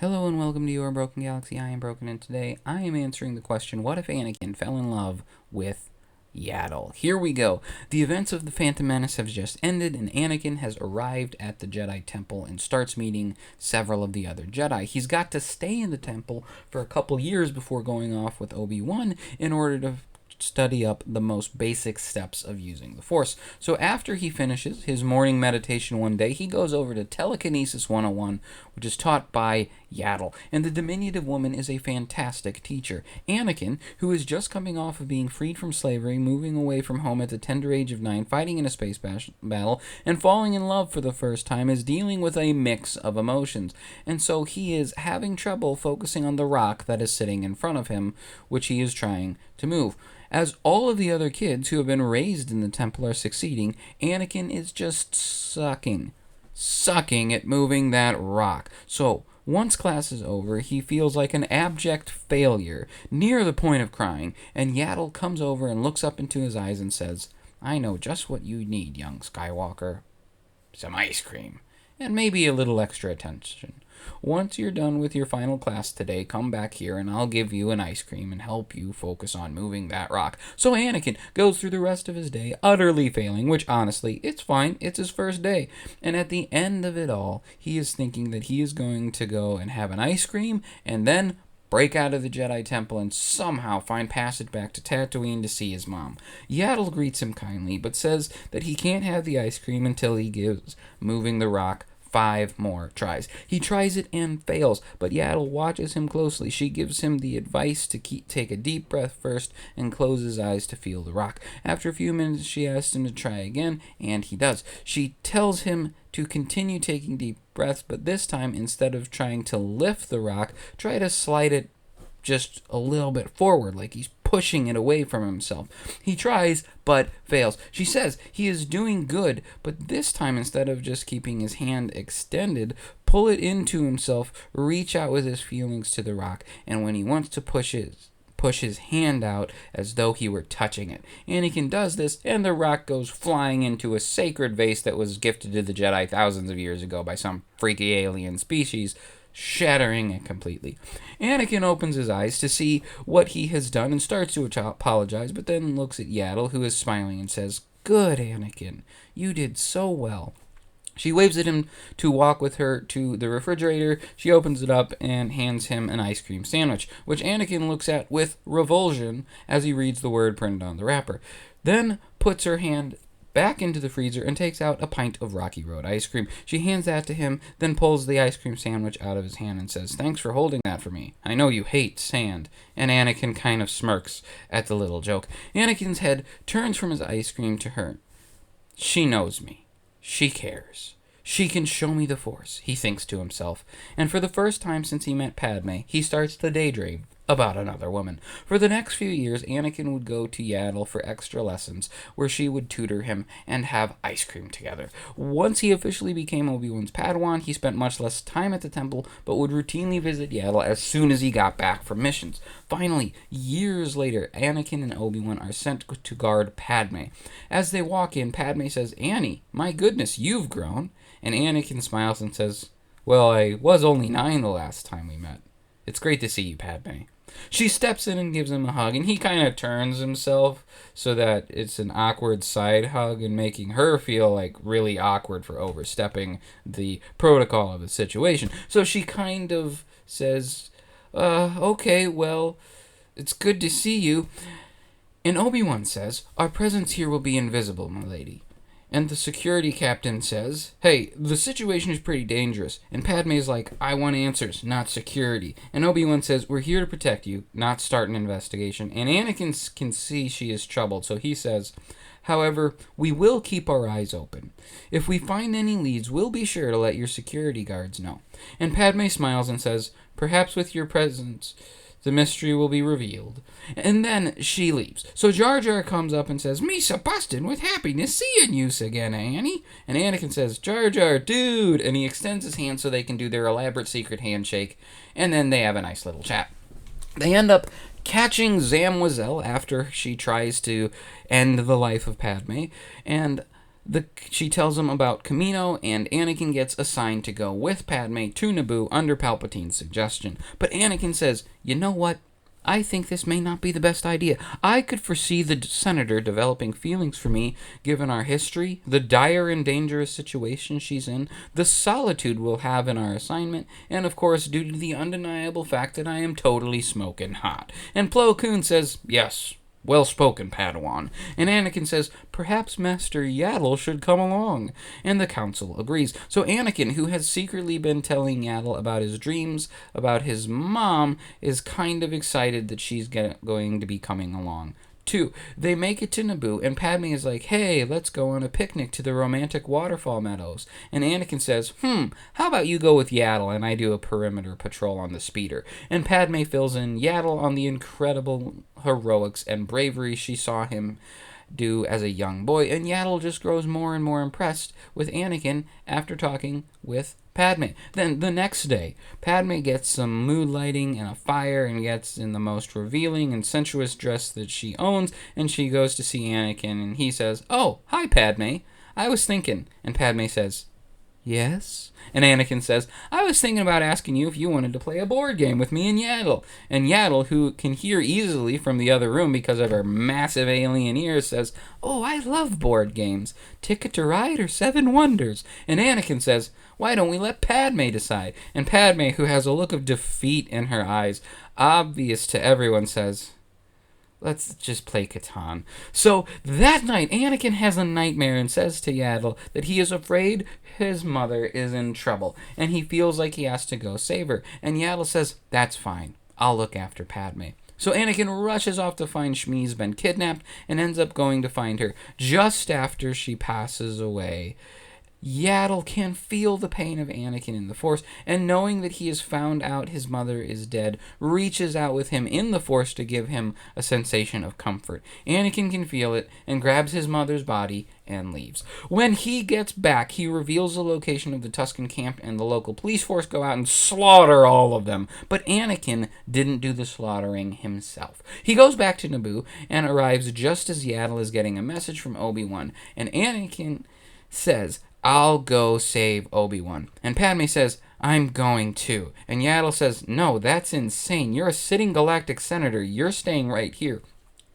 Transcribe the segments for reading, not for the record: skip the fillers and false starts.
Hello and welcome to Your Broken Galaxy. I am Broken, and today I am answering the question, what if Anakin fell in love with Yaddle? Here we go. The events of The Phantom Menace have just ended, and Anakin has arrived at the Jedi Temple and starts meeting several of the other Jedi. He's got to stay in the temple for a couple years before going off with Obi-Wan in order to study up the most basic steps of using the Force. So after he finishes his morning meditation one day, he goes over to Telekinesis 101, which is taught by Yaddle. And the diminutive woman is a fantastic teacher. Anakin, who is just coming off of being freed from slavery, moving away from home at the tender age of 9, fighting in a space battle, and falling in love for the first time, is dealing with a mix of emotions. And so he is having trouble focusing on the rock that is sitting in front of him, which he is trying to move. As all of the other kids who have been raised in the temple are succeeding, Anakin is just sucking at moving that rock. So, once class is over, he feels like an abject failure, near the point of crying, and Yaddle comes over and looks up into his eyes and says, "I know just what you need, young Skywalker. Some ice cream, and maybe a little extra attention. Once you're done with your final class today, come back here and I'll give you an ice cream and help you focus on moving that rock." So Anakin goes through the rest of his day utterly failing, which honestly, it's fine. It's his first day. And at the end of it all, he is thinking that he is going to go and have an ice cream and then break out of the Jedi Temple and somehow find passage back to Tatooine to see his mom. Yaddle greets him kindly, but says that he can't have the ice cream until he gives moving the rock 5 more tries. He tries it and fails, but Yaddle watches him closely. She gives him the advice to take a deep breath first and close his eyes to feel the rock. After a few minutes, she asks him to try again, and he does. She tells him to continue taking deep breaths, but this time, instead of trying to lift the rock, try to slide it just a little bit forward, like he's pushing it away from himself. He tries, but fails. She says he is doing good, but this time, instead of just keeping his hand extended, pull it into himself, reach out with his feelings to the rock, and when he wants to push his hand out as though he were touching it. Anakin does this, and the rock goes flying into a sacred vase that was gifted to the Jedi thousands of years ago by some freaky alien species, shattering it completely. Anakin opens his eyes to see what he has done and starts to apologize, but then looks at Yaddle, who is smiling, and says, "Good, Anakin. You did so well." She waves at him to walk with her to the refrigerator. She opens it up and hands him an ice cream sandwich, which Anakin looks at with revulsion as he reads the word printed on the wrapper. Then puts her hand back into the freezer and takes out a pint of Rocky Road ice cream. She hands that to him, then pulls the ice cream sandwich out of his hand and says, "Thanks for holding that for me. I know you hate sand." And Anakin kind of smirks at the little joke. Anakin's head turns from his ice cream to her. She knows me. She cares. She can show me the Force, he thinks to himself. And for the first time since he met Padme, he starts to daydream about another woman. For the next few years, Anakin would go to Yaddle for extra lessons, where she would tutor him and have ice cream together. Once he officially became Obi-Wan's Padawan, he spent much less time at the temple, but would routinely visit Yaddle as soon as he got back from missions. Finally, years later, Anakin and Obi-Wan are sent to guard Padme. As they walk in, Padme says, "Annie, my goodness, you've grown." And Anakin smiles and says, "Well, I was only 9 the last time we met. It's great to see you, Padme." She steps in and gives him a hug, and he kind of turns himself so that it's an awkward side hug and making her feel like really awkward for overstepping the protocol of the situation. So she kind of says, "Okay, well, it's good to see you." And Obi-Wan says, "Our presence here will be invisible, my lady." And the security captain says, "Hey, the situation is pretty dangerous." And Padme's like, "I want answers, not security." And Obi-Wan says, "We're here to protect you, not start an investigation." And Anakin can see she is troubled, so he says, "However, we will keep our eyes open. If we find any leads, we'll be sure to let your security guards know." And Padme smiles and says, "Perhaps with your presence, the mystery will be revealed." And then she leaves. So Jar Jar comes up and says, "Misa bustin' with happiness seeing you again, Annie." And Anakin says, "Jar Jar, dude." And he extends his hand so they can do their elaborate secret handshake. And then they have a nice little chat. They end up catching Zamwazel after she tries to end the life of Padme. And She tells him about Kamino, and Anakin gets assigned to go with Padme to Naboo under Palpatine's suggestion. But Anakin says, you know what? I think this may not be the best idea. I could foresee the senator developing feelings for me, given our history, the dire and dangerous situation she's in, the solitude we'll have in our assignment, and of course, due to the undeniable fact that I am totally smoking hot. And Plo Koon says, yes, well spoken, Padawan. And Anakin says, perhaps Master Yaddle should come along. And the council agrees. So Anakin, who has secretly been telling Yaddle about his dreams about his mom, is kind of excited that she's going to be coming along. 2. They make it to Naboo, and Padme is like, hey, let's go on a picnic to the romantic waterfall meadows. And Anakin says, how about you go with Yaddle and I do a perimeter patrol on the speeder? And Padme fills in Yaddle on the incredible heroics and bravery she saw him do as a young boy, and Yaddle just grows more and more impressed with Anakin after talking with Padme. Then the next day, Padme gets some mood lighting and a fire and gets in the most revealing and sensuous dress that she owns, and she goes to see Anakin, and he says, oh, hi Padme, I was thinking. And Padme says, yes? And Anakin says, I was thinking about asking you if you wanted to play a board game with me and Yaddle. And Yaddle, who can hear easily from the other room because of her massive alien ears, says, oh, I love board games. Ticket to Ride or Seven Wonders? And Anakin says, why don't we let Padme decide? And Padme, who has a look of defeat in her eyes, obvious to everyone, says, let's just play Catan. So that night, Anakin has a nightmare and says to Yaddle that he is afraid his mother is in trouble, and he feels like he has to go save her. And Yaddle says, that's fine. I'll look after Padme. So Anakin rushes off to find Shmi's been kidnapped and ends up going to find her just after she passes away. Yaddle can feel the pain of Anakin in the Force, and knowing that he has found out his mother is dead, reaches out with him in the Force to give him a sensation of comfort. Anakin can feel it and grabs his mother's body and leaves. When he gets back, he reveals the location of the Tusken camp, and the local police force go out and slaughter all of them. But Anakin didn't do the slaughtering himself. He goes back to Naboo and arrives just as Yaddle is getting a message from Obi-Wan, and Anakin says, I'll go save Obi-Wan. And Padme says, I'm going too. And Yaddle says, no, that's insane. You're a sitting galactic senator. You're staying right here.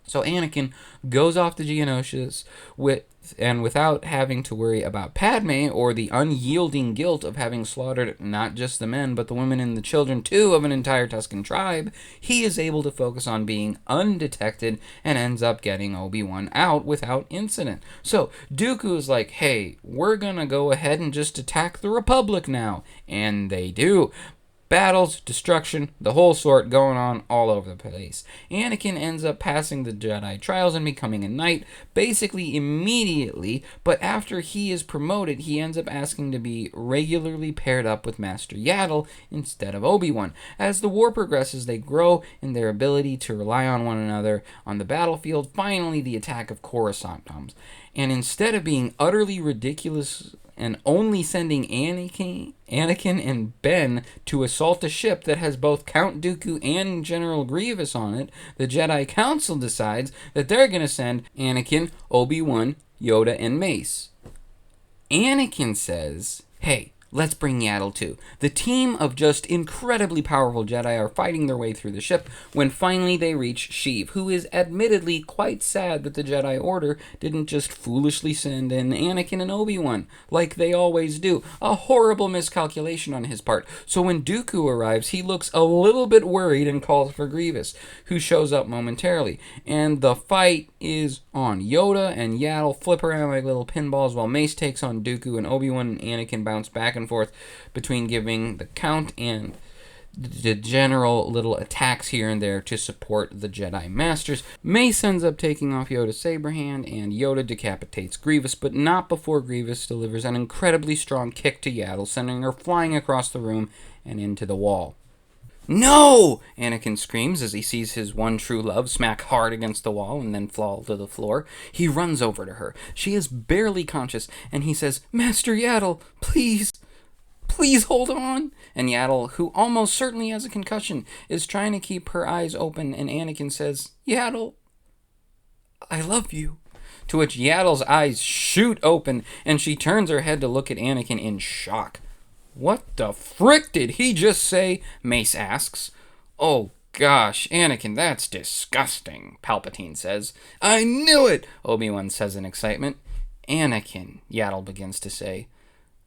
So Anakin goes off to Geonosis without having to worry about Padme or the unyielding guilt of having slaughtered not just the men, but the women and the children too of an entire Tusken tribe. He is able to focus on being undetected and ends up getting Obi-Wan out without incident. So Dooku is like, hey, we're gonna go ahead and just attack the Republic now. And they do. Battles, destruction, the whole sort going on all over the place. Anakin ends up passing the Jedi trials and becoming a knight basically immediately, but after he is promoted, he ends up asking to be regularly paired up with Master Yaddle instead of Obi-Wan. As the war progresses, they grow in their ability to rely on one another on the battlefield. Finally, the attack of Coruscant comes. And instead of being utterly ridiculous and only sending Anakin and Ben to assault a ship that has both Count Dooku and General Grievous on it, the Jedi Council decides that they're going to send Anakin, Obi-Wan, Yoda, and Mace. Anakin says, hey, let's bring Yaddle too. The team of just incredibly powerful Jedi are fighting their way through the ship when finally they reach Sheev, who is admittedly quite sad that the Jedi Order didn't just foolishly send in Anakin and Obi-Wan, like they always do. A horrible miscalculation on his part. So when Dooku arrives, he looks a little bit worried and calls for Grievous, who shows up momentarily. And the fight is on. Yoda and Yaddle flip around like little pinballs while Mace takes on Dooku, and Obi-Wan and Anakin bounce back and forth between giving the Count and the general little attacks here and there to support the Jedi Masters. Mace ends up taking off Yoda's saber hand, and Yoda decapitates Grievous, but not before Grievous delivers an incredibly strong kick to Yaddle, sending her flying across the room and into the wall. No! Anakin screams as he sees his one true love smack hard against the wall and then fall to the floor. He runs over to her. She is barely conscious, and he says, Master Yaddle, please hold on. And Yaddle, who almost certainly has a concussion, is trying to keep her eyes open, and Anakin says, Yaddle, I love you. to which Yaddle's eyes shoot open, and she turns her head to look at Anakin in shock. "What the frick did he just say?" Mace asks. "Oh, gosh, Anakin, that's disgusting," Palpatine says. "I knew it," Obi-Wan says in excitement. "Anakin," Yaddle begins to say.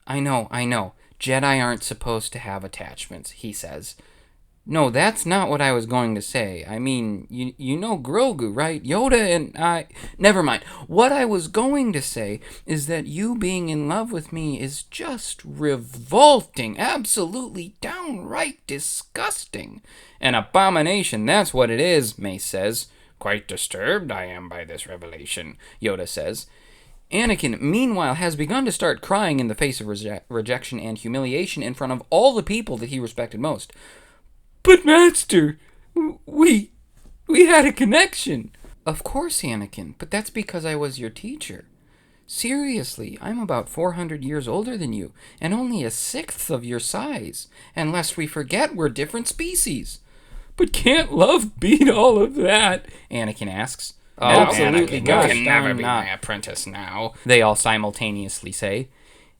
I know. Jedi aren't supposed to have attachments," he says. "No, that's not what I was going to say. I mean, you know Grogu, right? Yoda and I..." "Never mind. What I was going to say is that you being in love with me is just revolting. Absolutely downright disgusting. An abomination, that's what it is," Mace says. "Quite disturbed I am by this revelation," Yoda says. Anakin, meanwhile, has begun to start crying in the face of rejection and humiliation in front of all the people that he respected most. "But Master, we had a connection." "Of course, Anakin, but that's because I was your teacher. Seriously, I'm about 400 years older than you, and only a sixth of your size. And lest we forget, we're different species." "But can't love beat all of that?" Anakin asks. "Oh, absolutely, Anakin, gosh, you can never darn be not," my apprentice now, they all simultaneously say.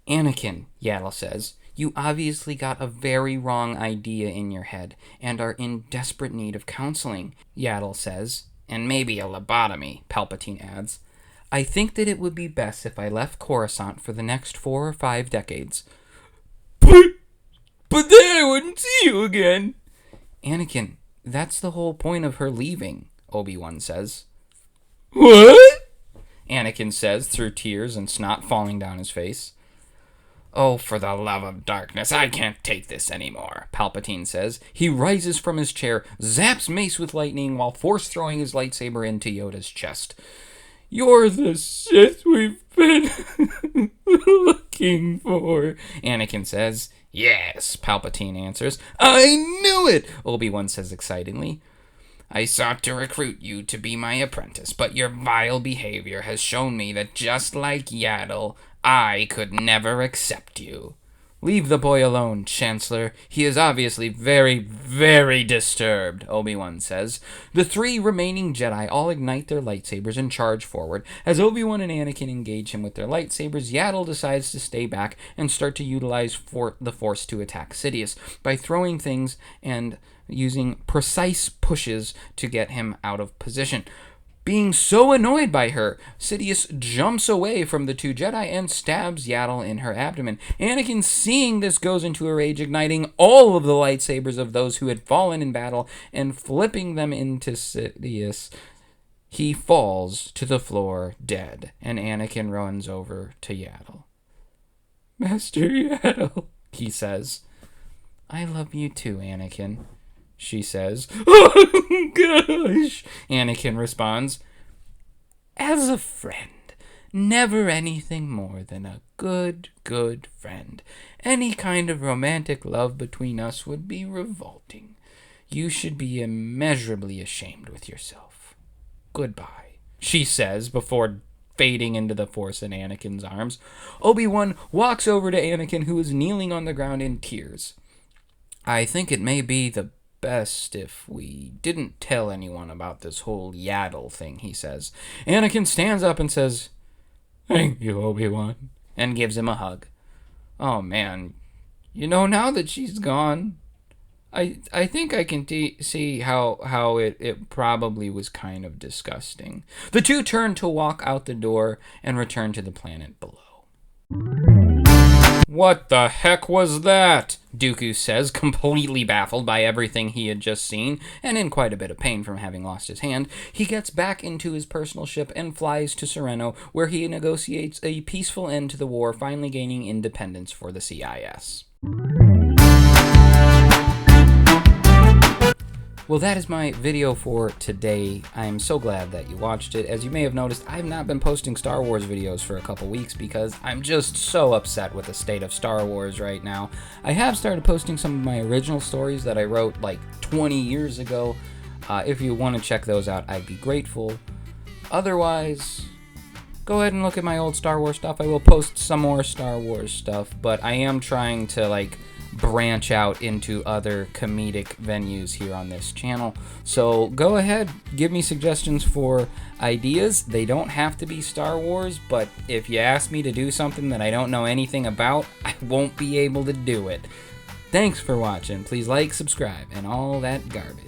"Anakin," Yaddle says, "you obviously got a very wrong idea in your head and are in desperate need of counseling," Yaddle says. "And maybe a lobotomy," Palpatine adds. "I think that it would be best if I left Coruscant for the next 4 or 5 decades. But then I wouldn't see you again." "Anakin, that's the whole point of her leaving," Obi-Wan says. "What?" Anakin says through tears and snot falling down his face. "Oh, for the love of darkness, I can't take this anymore," Palpatine says. He rises from his chair, zaps Mace with lightning while force-throwing his lightsaber into Yoda's chest. "You're the Sith we've been looking for," Anakin says. "Yes," Palpatine answers. "I knew it," Obi-Wan says excitedly. "I sought to recruit you to be my apprentice, but your vile behavior has shown me that just like Yaddle, I could never accept you." "Leave the boy alone, Chancellor. He is obviously very, very disturbed," Obi-Wan says. The 3 remaining Jedi all ignite their lightsabers and charge forward. As Obi-Wan and Anakin engage him with their lightsabers, Yaddle decides to stay back and start to utilize the Force to attack Sidious by throwing things and using precise pushes to get him out of position. Being so annoyed by her, Sidious jumps away from the 2 Jedi and stabs Yaddle in her abdomen. Anakin, seeing this, goes into a rage, igniting all of the lightsabers of those who had fallen in battle and flipping them into Sidious. He falls to the floor dead, and Anakin runs over to Yaddle. "Master Yaddle," he says. "I love you too, Anakin," she says. "Oh, gosh," Anakin responds. "As a friend, never anything more than a good friend. Any kind of romantic love between us would be revolting. You should be immeasurably ashamed with yourself. Goodbye," she says before fading into the Force in Anakin's arms. Obi-Wan walks over to Anakin, who is kneeling on the ground in tears. "I think it may be the best if we didn't tell anyone about this whole Yaddle thing," he says. Anakin stands up and says, "Thank you, Obi-Wan," and gives him a hug. "Oh, man, now that she's gone, I think I can see how it probably was kind of disgusting." The 2 turn to walk out the door and return to the planet below. "What the heck was that?" Dooku says, completely baffled by everything he had just seen, and in quite a bit of pain from having lost his hand. He gets back into his personal ship and flies to Sereno, where he negotiates a peaceful end to the war, finally gaining independence for the CIS. Well, that is my video for today. I am so glad that you watched it. As you may have noticed, I've not been posting Star Wars videos for a couple weeks because I'm just so upset with the state of Star Wars right now. I have started posting some of my original stories that I wrote like 20 years ago. If you want to check those out, I'd be grateful. Otherwise, go ahead and look at my old Star Wars stuff. I will post some more Star Wars stuff, but I am trying to branch out into other comedic venues here on this channel. So go ahead, give me suggestions for ideas. They don't have to be Star Wars, but if you ask me to do something that I don't know anything about, I won't be able to do it. Thanks for watching. Please like, subscribe, and all that garbage.